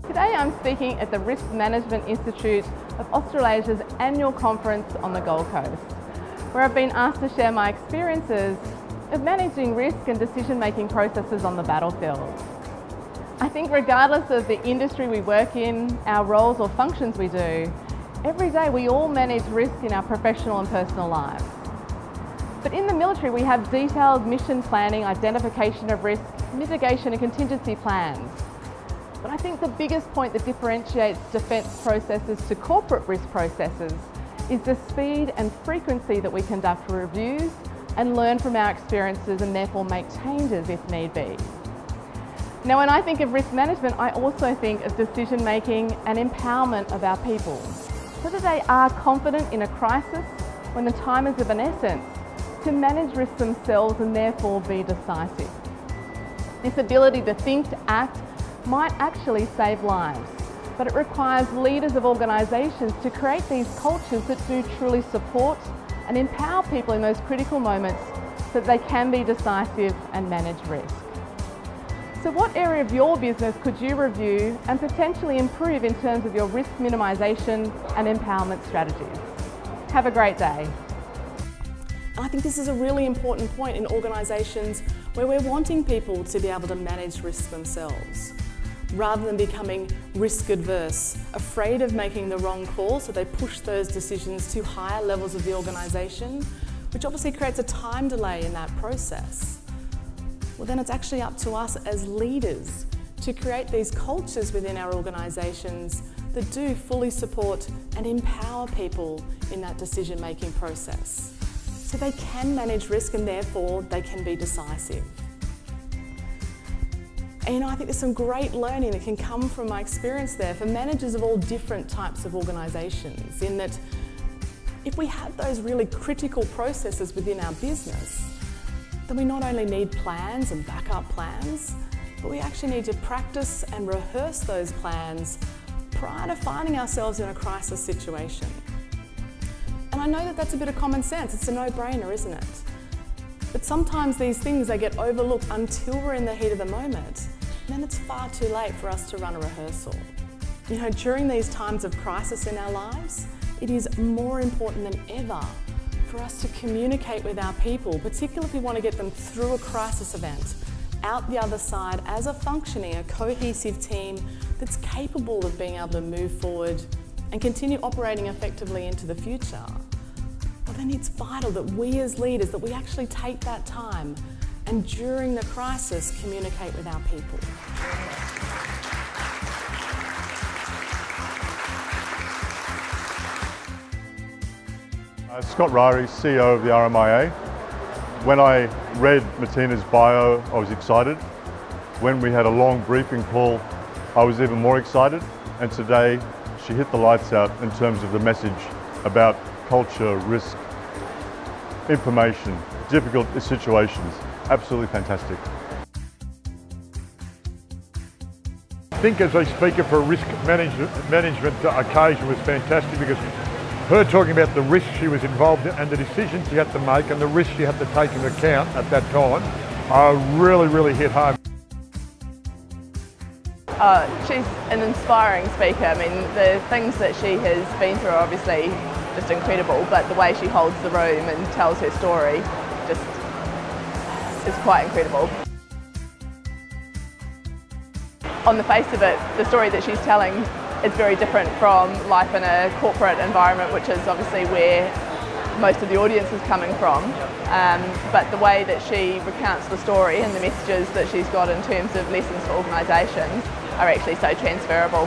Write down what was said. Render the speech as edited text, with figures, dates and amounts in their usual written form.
Today I'm speaking at the Risk Management Institute of Australasia's annual conference on the Gold Coast, where I've been asked to share my experiences of managing risk and decision-making processes on the battlefield. I think regardless of the industry we work in, our roles or functions we do, every day we all manage risk in our professional and personal lives. But in the military we have detailed mission planning, identification of risk, mitigation and contingency plans. But I think the biggest point that differentiates defence processes to corporate risk processes is the speed and frequency that we conduct reviews and learn from our experiences and therefore make changes if need be. Now, when I think of risk management, I also think of decision making and empowerment of our people, so that they are confident in a crisis when the time is of an essence to manage risk themselves and therefore be decisive. This ability to think, to act, might actually save lives, but it requires leaders of organisations to create these cultures that do truly support and empower people in those critical moments so that they can be decisive and manage risk. So what area of your business could you review and potentially improve in terms of your risk minimisation and empowerment strategies? Have a great day. I think this is a really important point in organisations where we're wanting people to be able to manage risk themselves, rather than becoming risk adverse, afraid of making the wrong call, so they push those decisions to higher levels of the organisation, which obviously creates a time delay in that process. Well, then it's actually up to us as leaders to create these cultures within our organisations that do fully support and empower people in that decision-making process, so they can manage risk and therefore they can be decisive. And I think there's some great learning that can come from my experience there for managers of all different types of organisations, in that if we have those really critical processes within our business, then we not only need plans and backup plans, but we actually need to practice and rehearse those plans prior to finding ourselves in a crisis situation. And I know that that's a bit of common sense, it's a no-brainer, isn't it? But sometimes these things, they get overlooked until we're in the heat of the moment, and then it's far too late for us to run a rehearsal. You know, during these times of crisis in our lives, it is more important than ever for us to communicate with our people, particularly if we want to get them through a crisis event, out the other side as a functioning, a cohesive team that's capable of being able to move forward and continue operating effectively into the future. Well, then it's vital that we as leaders, that we actually take that time and during the crisis communicate with our people. Scott Ryrie, CEO of the RMIA. When I read Matina's bio, I was excited. When we had a long briefing call, I was even more excited. And today, she hit the lights out in terms of the message about culture, risk, information, difficult situations. Absolutely fantastic. I think as a speaker for a risk management occasion was fantastic, because her talking about the risks she was involved in and the decisions she had to make and the risks she had to take into account at that time really hit home. She's an inspiring speaker. I mean, the things that she has been through are obviously just incredible, but the way she holds the room and tells her story just is quite incredible. On the face of it, the story that she's telling is very different from life in a corporate environment, which is obviously where most of the audience is coming from. But the way that she recounts the story and the messages that she's got in terms of lessons for organisations are actually so transferable.